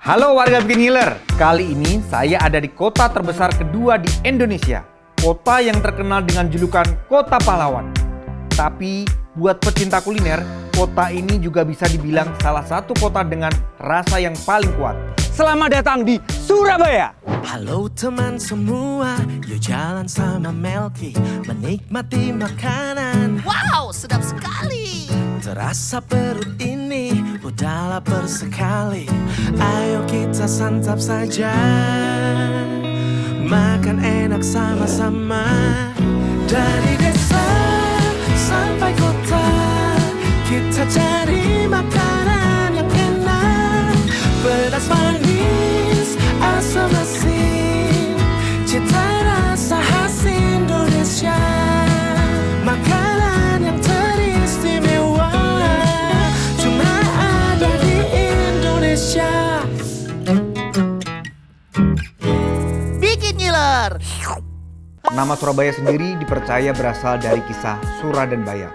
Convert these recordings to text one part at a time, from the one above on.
Halo warga Bikin Ngiler, kali ini saya ada di kota terbesar kedua di Indonesia. Kota yang terkenal dengan julukan Kota Pahlawan. Tapi buat pecinta kuliner, kota ini juga bisa dibilang salah satu kota dengan rasa yang paling kuat. Selamat datang di Surabaya! Halo teman semua, yuk jalan sama Melki, menikmati makanan. Wow, sedap sekali. Terasa perut ini udah lapar sekali. Ayo kita santap saja, makan enak sama-sama. Dari desa sampai kota, kita cari makanan yang enak. Pedas manis, asam asin, cita rasa khas Indonesia. Makanan yang teristimewa cuma ada di Indonesia. Bikin Ngiler. Nama Surabaya sendiri dipercaya berasal dari kisah Sura dan Baya.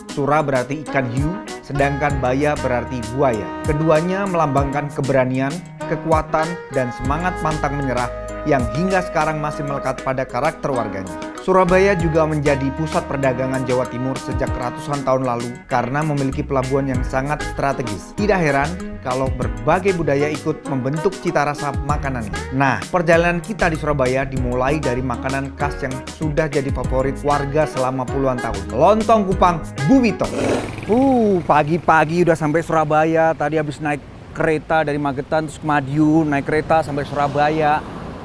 Sura berarti ikan hiu, sedangkan Baya berarti buaya. Keduanya melambangkan keberanian, kekuatan, dan semangat pantang menyerah yang hingga sekarang masih melekat pada karakter warganya. Surabaya juga menjadi pusat perdagangan Jawa Timur sejak ratusan tahun lalu karena memiliki pelabuhan yang sangat strategis. Tidak heran kalau berbagai budaya ikut membentuk cita rasa makanannya. Nah, perjalanan kita di Surabaya dimulai dari makanan khas yang sudah jadi favorit warga selama puluhan tahun. Lontong Kupang Bu Wito. Pagi-pagi udah sampai Surabaya. Tadi habis naik kereta dari Magetan terus ke Madiun, naik kereta sampai Surabaya.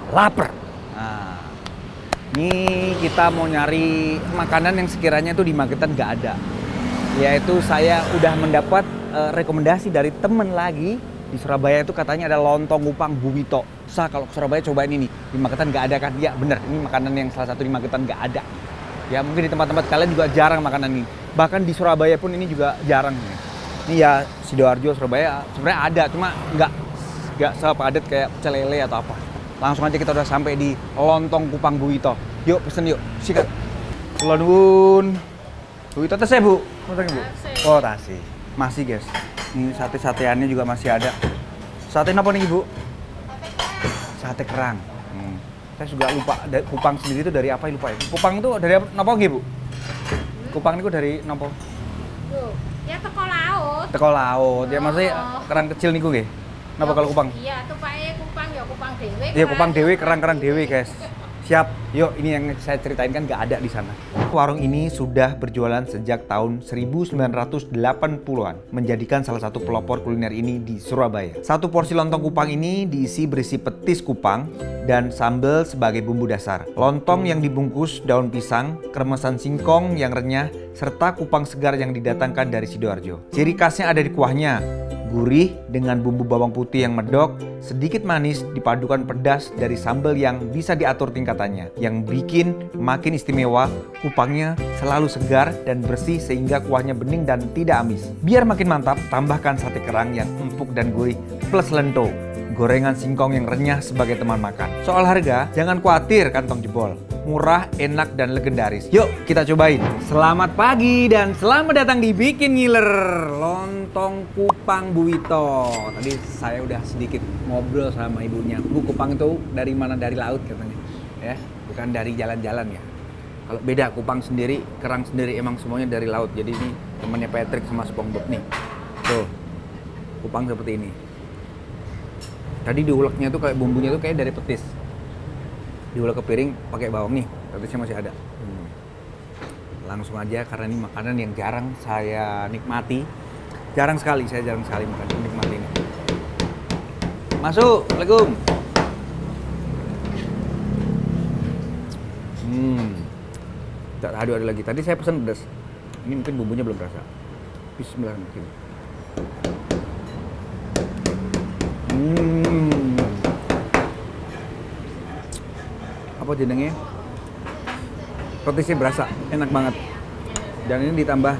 Laper. Nah, ini kita mau nyari makanan yang sekiranya tuh di Magetan nggak ada. Yaitu saya udah mendapat rekomendasi dari temen lagi di Surabaya itu katanya ada lontong Kupang Bu Wito. Kalau ke Surabaya cobain ini. Di Magetan nggak ada kan? Ya bener, ini makanan yang salah satu di Magetan nggak ada. Ya mungkin di tempat-tempat kalian juga jarang makanan ini. Bahkan di Surabaya pun ini juga jarang. Ini ya Sidoarjo, Surabaya sebenarnya ada, cuma nggak sepadat kayak pecel lele atau apa. Langsung aja kita udah sampai di lontong Kupang Bu Wito. Yuk pesen yuk, sikat. Nuwun. Bu Wito tes ya Bu? Tasih Bu? Oh tasih. Masih guys. Ini sate-sateannya juga masih ada. Sate apa nih Bu? Sate kerang. Saya juga lupa. Kupang sendiri itu dari apa lupa ya? Kupang itu dari apa Bu? Kupang itu dari apa? Ya teko laut. Teko laut. Ya maksudnya kerang kecil niku nggih. Napa kalau kupang? Iya, tupake kupang ya kupang dhewe. Iya, kupang dhewe, kerang-kerang dhewe, guys. Siap. Yuk, ini yang saya ceritain kan nggak ada di sana. Warung ini sudah berjualan sejak tahun 1980-an, menjadikan salah satu pelopor kuliner ini di Surabaya. Satu porsi lontong kupang ini diisi berisi petis kupang dan sambal sebagai bumbu dasar. Lontong yang dibungkus daun pisang, kremesan singkong yang renyah, serta kupang segar yang didatangkan dari Sidoarjo. Ciri khasnya ada di kuahnya. Gurih dengan bumbu bawang putih yang medok, sedikit manis dipadukan pedas dari sambal yang bisa diatur tingkatannya. Yang bikin makin istimewa, kupangnya selalu segar dan bersih sehingga kuahnya bening dan tidak amis. Biar makin mantap, tambahkan sate kerang yang empuk dan gurih plus lento. Gorengan singkong yang renyah sebagai teman makan. Soal harga, jangan khawatir kantong jebol. Murah, enak, dan legendaris. Yuk, kita cobain. Selamat pagi dan selamat datang di Bikin Ngiler. Lontong Kupang Bu Wito. Tadi saya udah sedikit ngobrol sama ibunya. Bu, kupang itu dari mana? Dari laut katanya. Ya, bukan dari jalan-jalan ya. Kalau beda, kupang sendiri, kerang sendiri emang semuanya dari laut. Jadi ini temannya Patrick sama SpongeBob nih. Tuh, kupang seperti ini. Tadi diuleknya tuh kayak bumbunya tuh kayak dari petis. Diulek ke piring pakai bawang nih, petisnya masih ada. Langsung aja karena ini makanan yang jarang saya nikmati. Jarang sekali makan nikmati ini. Masuk, Assalamualaikum. Tak ada lagi. Tadi saya pesan pedas. Ini mungkin bumbunya belum terasa. Bismillahirrahmanirrahim. Apa jenengnya? Petisnya berasa, enak banget. Dan ini ditambah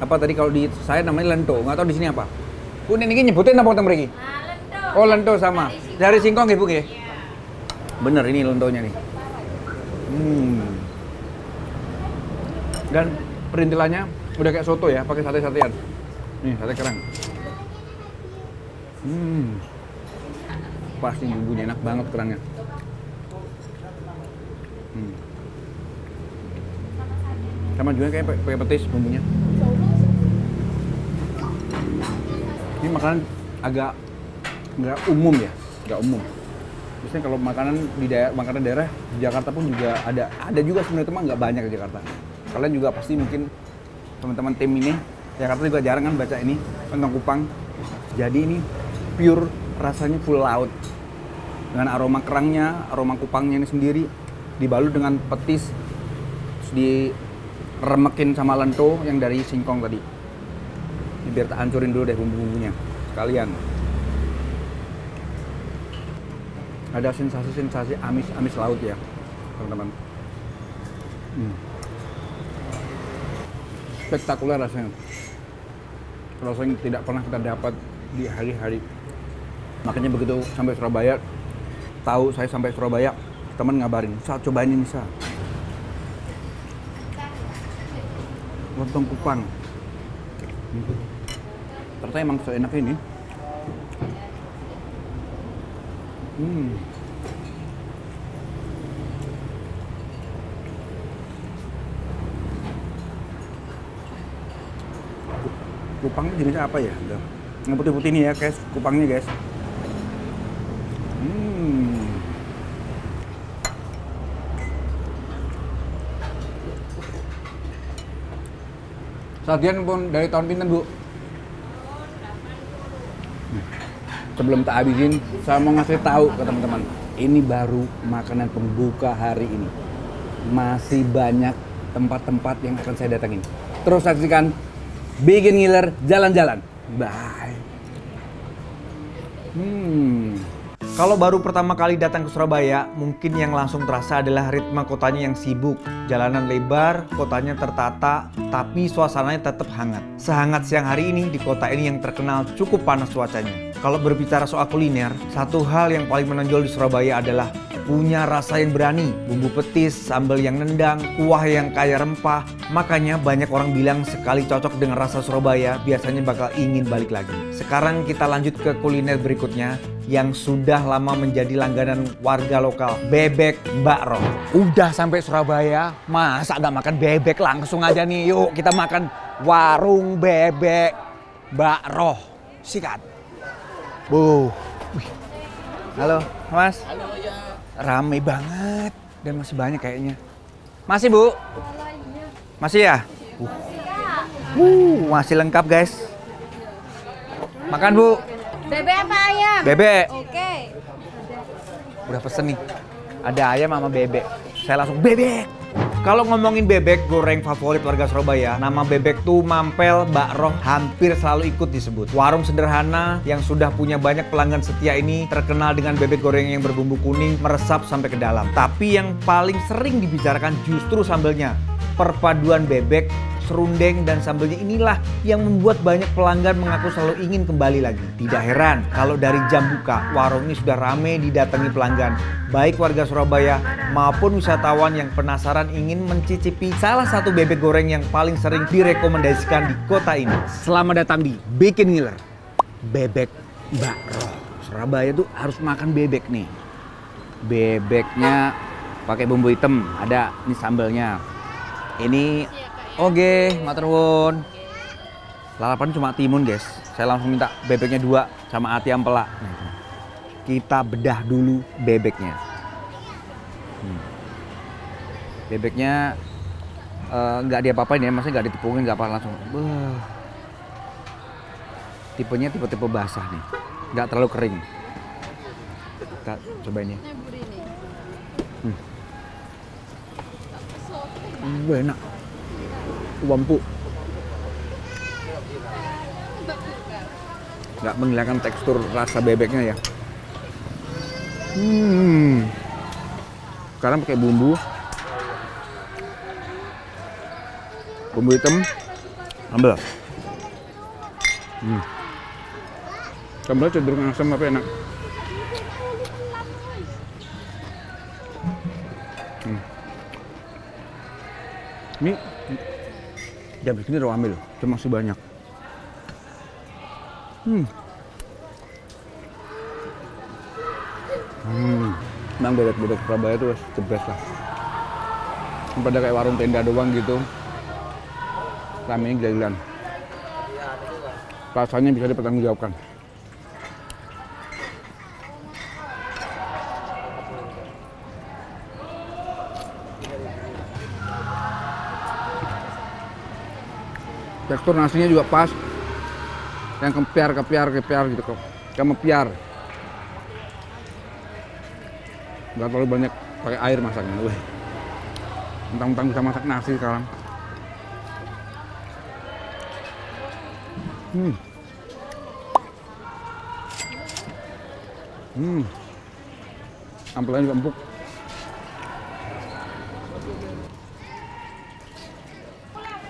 apa tadi kalau di saya namanya lento, nggak tahu di sini apa. Bu, ini nyebutin apa tentang mereka? Lento. Oh lento sama. Dari singkong ya Bu ya? Bener ini lentonya nih. Dan perintilannya udah kayak soto ya, pakai sate-satean. Nih, sate kerang. pas nih bumbunya, enak banget kerangnya. Sama juga kayak pakai petis bumbunya. Ini makanan agak nggak umum ya, nggak umum. Biasanya kalau makanan di makanan daerah di Jakarta pun juga ada juga sebenarnya, cuma nggak banyak di Jakarta. Kalian juga pasti mungkin teman-teman tim ini Jakarta juga jarang kan baca ini tentang kupang. Jadi ini pure rasanya full laut dengan aroma kerangnya, aroma kupangnya ini sendiri dibalut dengan petis, terus diremekin sama lento yang dari singkong tadi. Ini biar tak hancurin dulu deh bumbu-bumbunya sekalian. Ada sensasi amis laut ya teman-teman. Spektakuler rasanya tidak pernah kita dapat di hari-hari. Makanya begitu sampai Surabaya, tahu saya sampai Surabaya, teman ngabarin, "Sa, cobain ini, Sa. Lontong kupang." Ternyata emang seenak ini. Kupangnya jenisnya apa ya? Yang putih-putih ini ya, guys, kupangnya, guys. Sajian pun dari tahun pinten, Bu? Sebelum tak habisin, saya mau ngasih tahu ke teman-teman. Ini baru makanan pembuka hari ini. Masih banyak tempat-tempat yang akan saya datangin. Terus saksikan Bikin Ngiler jalan-jalan. Bye. Kalau baru pertama kali datang ke Surabaya, mungkin yang langsung terasa adalah ritme kotanya yang sibuk. Jalanan lebar, kotanya tertata, tapi suasananya tetap hangat. Sehangat siang hari ini di kota ini yang terkenal cukup panas cuacanya. Kalau berbicara soal kuliner, satu hal yang paling menonjol di Surabaya adalah punya rasa yang berani, bumbu petis, sambal yang nendang, kuah yang kaya rempah. Makanya banyak orang bilang sekali cocok dengan rasa Surabaya, biasanya bakal ingin balik lagi. Sekarang kita lanjut ke kuliner berikutnya yang sudah lama menjadi langganan warga lokal, bebek Mbak Roh. Udah sampai Surabaya, masa gak makan bebek? Langsung aja nih, yuk kita makan warung bebek Mbak Roh. Sikat. Wih. Halo, Mas. Halo ya. Rame banget dan masih banyak kayaknya. Masih, Bu? Masih ya? Masih lengkap, guys. Makan, Bu. Bebek apa ayam? Bebek. Oke. Udah pesen nih. Ada ayam sama bebek. Saya langsung bebek. Kalau ngomongin bebek goreng favorit warga Surabaya, nama bebek tuh Mampel Mbak Roh hampir selalu ikut disebut. Warung sederhana yang sudah punya banyak pelanggan setia ini terkenal dengan bebek goreng yang berbumbu kuning meresap sampai ke dalam. Tapi yang paling sering dibicarakan justru sambelnya. Perpaduan bebek, serundeng, dan sambelnya inilah yang membuat banyak pelanggan mengaku selalu ingin kembali lagi. Tidak heran kalau dari jam buka, warung ini sudah ramai didatangi pelanggan. Baik warga Surabaya maupun wisatawan yang penasaran ingin mencicipi salah satu bebek goreng yang paling sering direkomendasikan di kota ini. Selamat datang di Bikin Ngiler, bebek Mbak Roh. Surabaya tuh harus makan bebek nih. Bebeknya pakai bumbu hitam, ada ini sambelnya. Ini oke, matur nuwun. Lalapan cuma timun, guys. Saya langsung minta bebeknya 2 sama ati ampela. Kita bedah dulu bebeknya. Bebeknya nggak diapa-apain ya, maksudnya nggak ditepungin, nggak apa langsung. Tipenya tipe-tipe basah nih, nggak terlalu kering. Kita cobain ya. Enak. Wampu. Nggak menghilangkan tekstur rasa bebeknya ya. Sekarang pakai bumbu hitam, sambal. Sambal cenderung asam tapi enak. Ini jam segini ramai loh, cuma masih banyak. Memang bebek-bebek Surabaya tuh the best lah. Pada kayak warung tenda doang gitu. Ramenya gila-gilaan. Rasanya bisa dipertanggungjawabkan. Tekstur nasinya juga pas. Yang kepiar gitu kok. Kemepiar. Nggak terlalu banyak pakai air masaknya. Wih. Mentang-mentang bisa masak nasi sekarang. Ampelnya juga empuk.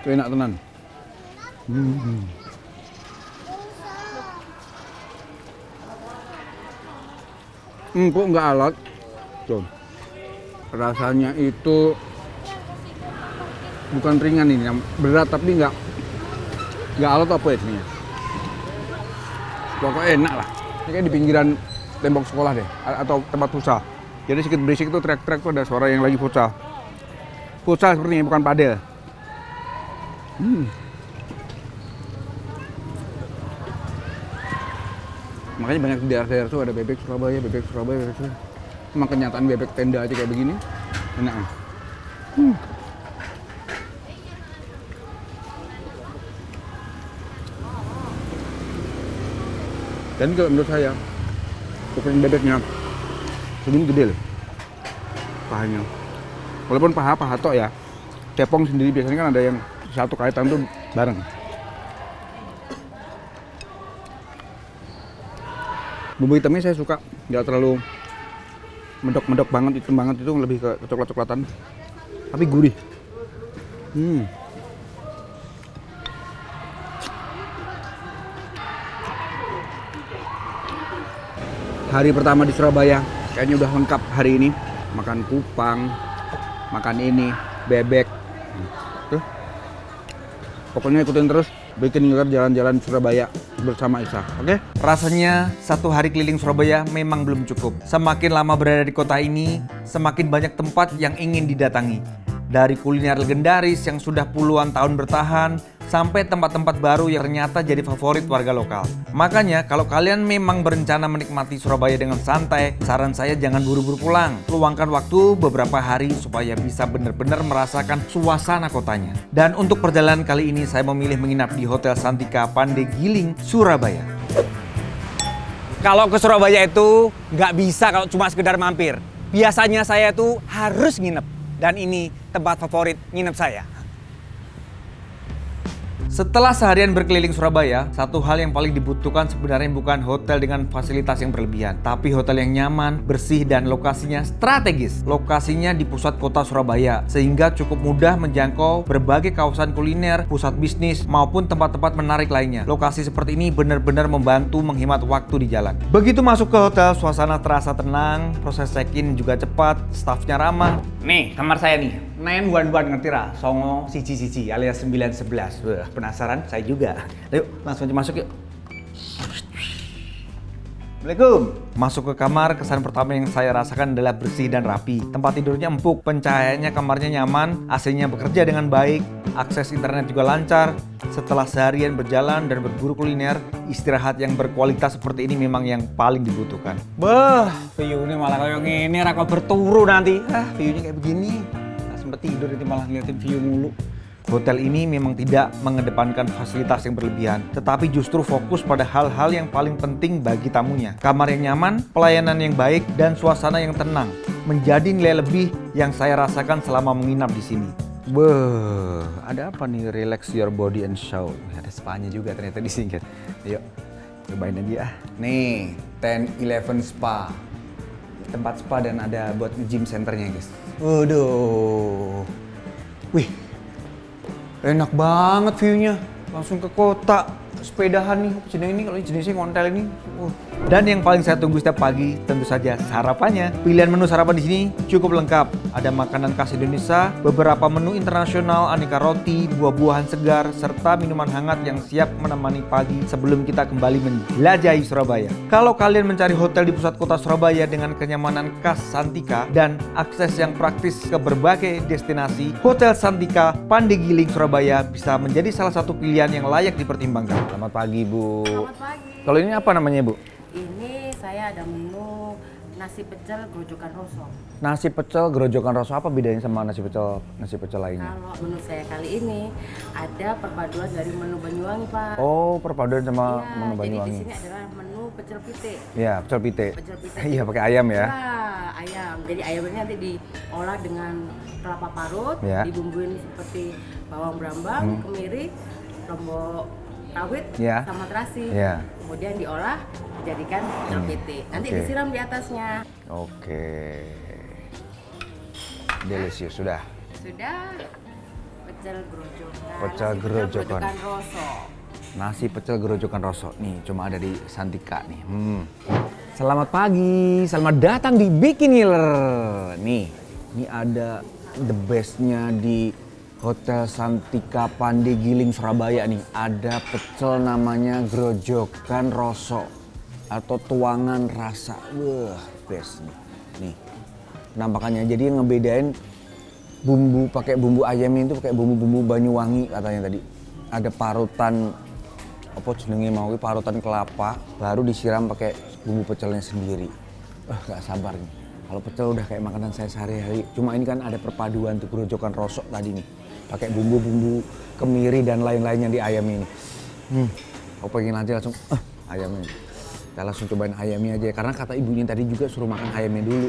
Itu enak tenan. Empuk nggak alot. Tuh. Rasanya itu bukan ringan ini, yang berat tapi nggak alot apa ya ini. Pokoknya enak lah. Ini kayak di pinggiran tembok sekolah deh, atau tempat futsal. Jadi sedikit berisik itu teriak-teriak tuh ada suara yang lagi futsal. Futsal sepertinya bukan padel. Makanya banyak di daerah-daerah tuh ada bebek Surabaya, bebek Surabaya. Emang kenyataan bebek tenda aja kayak begini, enak. Dan kalau menurut saya, ukuran bebeknya segini gede loh, pahanya. Walaupun paha tok ya, cepong sendiri biasanya kan ada yang satu kaitan tuh bareng. Bumbu hitamnya saya suka, nggak terlalu medok-medok banget, hitam banget, itu lebih ke coklat-coklatan, tapi gurih. Hari pertama di Surabaya, kayaknya udah lengkap hari ini. Makan kupang, makan ini, bebek. Tuh. Pokoknya ikutin terus Bikin Ngiler jalan-jalan Surabaya bersama Isa, oke? Rasanya satu hari keliling Surabaya memang belum cukup. Semakin lama berada di kota ini, semakin banyak tempat yang ingin didatangi. Dari kuliner legendaris yang sudah puluhan tahun bertahan, sampai tempat-tempat baru yang ternyata jadi favorit warga lokal. Makanya kalau kalian memang berencana menikmati Surabaya dengan santai, saran saya jangan buru-buru pulang. Luangkan waktu beberapa hari supaya bisa benar-benar merasakan suasana kotanya. Dan untuk perjalanan kali ini saya memilih menginap di Hotel Santika Pandegiling, Surabaya. Kalau ke Surabaya itu nggak bisa kalau cuma sekedar mampir. Biasanya saya tuh harus nginep. Dan ini tempat favorit nginep saya. Setelah seharian berkeliling Surabaya, satu hal yang paling dibutuhkan sebenarnya bukan hotel dengan fasilitas yang berlebihan, tapi hotel yang nyaman, bersih, dan lokasinya strategis. Lokasinya di pusat kota Surabaya, sehingga cukup mudah menjangkau berbagai kawasan kuliner, pusat bisnis, maupun tempat-tempat menarik lainnya. Lokasi seperti ini benar-benar membantu menghemat waktu di jalan. Begitu masuk ke hotel, suasana terasa tenang, proses check-in juga cepat, stafnya ramah. Nih, kamar saya nih. 911 ngerti ra? Songo siji alias 911. Wah, penasaran? Saya juga. Ayo, langsung aja masuk yuk. Assalamualaikum. Masuk ke kamar, kesan pertama yang saya rasakan adalah bersih dan rapi. Tempat tidurnya empuk, pencahayaannya kamarnya nyaman, AC-nya bekerja dengan baik, akses internet juga lancar. Setelah seharian berjalan dan berburu kuliner, istirahat yang berkualitas seperti ini memang yang paling dibutuhkan. Beuh, view ini malah kayak gini, raka berturu nanti. View-nya kayak begini. Nggak sempet tidur nanti malah ngeliatin view mulu. Hotel ini memang tidak mengedepankan fasilitas yang berlebihan, tetapi justru fokus pada hal-hal yang paling penting bagi tamunya. Kamar yang nyaman, pelayanan yang baik, dan suasana yang tenang menjadi nilai lebih yang saya rasakan selama menginap di sini. Beuh, ada apa nih? Relax your body and show. Ada spa-nya juga ternyata di sini. Yuk, cobain aja ah. Nih, 10-11 Spa. Tempat spa dan ada buat gym centernya guys. Waduh. Wih, enak banget view-nya. Langsung ke kota. Sepedahan nih, jenis ini kalau jenisnya ngontel ini. Dan yang paling saya tunggu setiap pagi tentu saja sarapannya. Pilihan menu sarapan di sini cukup lengkap. Ada makanan khas Indonesia, beberapa menu internasional, aneka roti, buah-buahan segar, serta minuman hangat yang siap menemani pagi sebelum kita kembali menjelajahi Surabaya. Kalau kalian mencari hotel di pusat kota Surabaya dengan kenyamanan khas Santika dan akses yang praktis ke berbagai destinasi, Hotel Santika Pandegiling Surabaya bisa menjadi salah satu pilihan yang layak dipertimbangkan. Selamat pagi, Bu. Selamat pagi. Kalau ini apa namanya, Bu? Ini saya ada menu nasi pecel grojokan rosso. Nasi pecel gerojokan rasa, apa bedanya sama nasi pecel lainnya? Kalau menu saya kali ini ada perpaduan dari menu Banyuwangi, Pak. Oh, perpaduan sama Iya, menu jadi Banyuwangi. di sini adalah menu pecel pite. Iya, pecel pite. Pecel pite. Iya, pakai ayam ya. Ya, ayam. Jadi ayamnya nanti diolah dengan kelapa parut, Ya. dibumbuin seperti bawang brambang, kemiri, lombok rawit, Ya. sama terasi. Ya. Kemudian diolah, dijadikan pecel pite. Nanti Oke. disiram di atasnya. Oke. Delicious sudah. Sudah pecel gerojokan. Pecel Nasi gerojokan. rosso. Nasi pecel gerojokan rosok nih, cuma ada di Santika nih. Selamat pagi, selamat datang di Bikin Ngiler. Nih, ini ada the bestnya di Hotel Santika Pandegiling Surabaya nih. Ada pecel namanya gerojokan rosok atau tuangan rasa. Wah, best nih. Nih, nampakannya jadi yang ngebedain bumbu, pakai bumbu ayamnya itu pakai bumbu-bumbu Banyuwangi katanya tadi. Ada parutan apa jenenge mau parutan kelapa, baru disiram pakai bumbu pecelnya sendiri. Gak sabar nih. Kalau pecel udah kayak makanan saya sehari-hari. Cuma ini kan ada perpaduan tuh gerojokan rosok tadi nih. Pakai bumbu-bumbu kemiri dan lain-lainnya di ayam ini. Aku pengen aja langsung ayamnya. Kita langsung cobain ayamnya aja karena kata ibunya tadi juga suruh makan ayamnya dulu.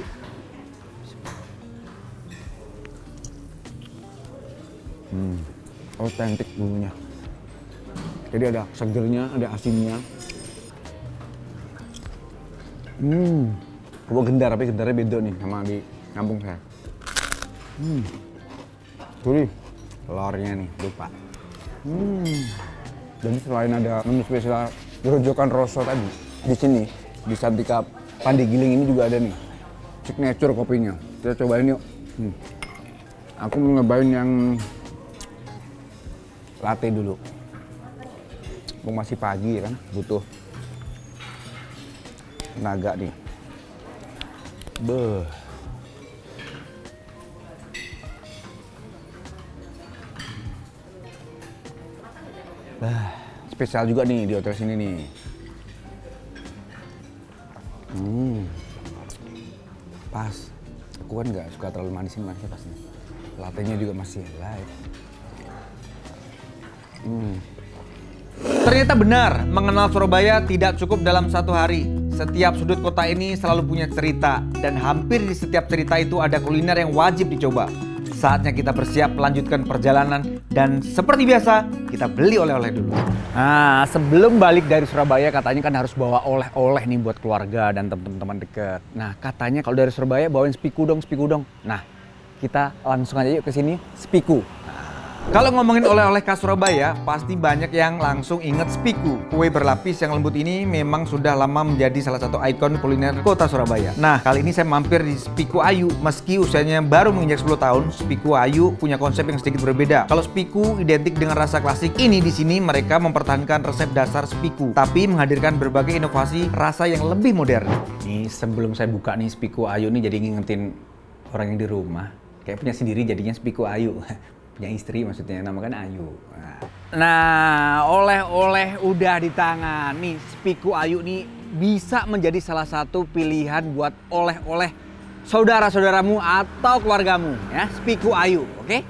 Otentik bumbunya. Jadi ada segernya, ada asinnya. Kerupuk gendar, tapi gendarnya beda nih sama di kampung saya. Gurih. Telurnya nih, lupa. Dan selain ada menu spesial gerojokan rosok tadi, di sini di Santika Pandegiling ini juga ada nih signature kopinya. Kita cobain yuk. Aku mau nyobain yang latte dulu. Masih pagi ya kan, butuh tenaga nih. Beuh. Spesial juga nih di hotel sini nih. Pas. Aku kan nggak suka terlalu manis ini, masih pas nih. Latte-nya juga masih light. Ternyata benar, mengenal Surabaya tidak cukup dalam satu hari. Setiap sudut kota ini selalu punya cerita, dan hampir di setiap cerita itu ada kuliner yang wajib dicoba. Saatnya kita bersiap melanjutkan perjalanan, dan seperti biasa, kita beli oleh-oleh dulu. Nah, sebelum balik dari Surabaya katanya kan harus bawa oleh-oleh nih buat keluarga dan teman-teman deket. Nah, katanya kalau dari Surabaya bawain spiku dong. Nah, kita langsung aja yuk ke sini, spiku. Kalau ngomongin oleh-oleh khas Surabaya, pasti banyak yang langsung inget spiku. Kue berlapis yang lembut ini memang sudah lama menjadi salah satu ikon kuliner kota Surabaya. Nah, kali ini saya mampir di Spiku Ayu. Meski usianya baru menginjak 10 tahun, Spiku Ayu punya konsep yang sedikit berbeda. Kalau spiku identik dengan rasa klasik, ini di sini mereka mempertahankan resep dasar spiku, tapi menghadirkan berbagai inovasi rasa yang lebih modern. Nih, sebelum saya buka nih spiku Ayu nih jadi ngingetin orang yang di rumah. Kayak punya sendiri jadinya spiku Ayu. Punya istri maksudnya, nama kan Ayu. Nah, oleh-oleh udah di tangan. Nih, spiku Ayu nih bisa menjadi salah satu pilihan buat oleh-oleh saudara-saudaramu atau keluargamu. Ya, spiku Ayu, oke?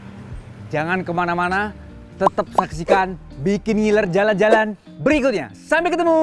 Jangan kemana-mana, tetap saksikan Bikin Ngiler jalan-jalan berikutnya. Sampai ketemu!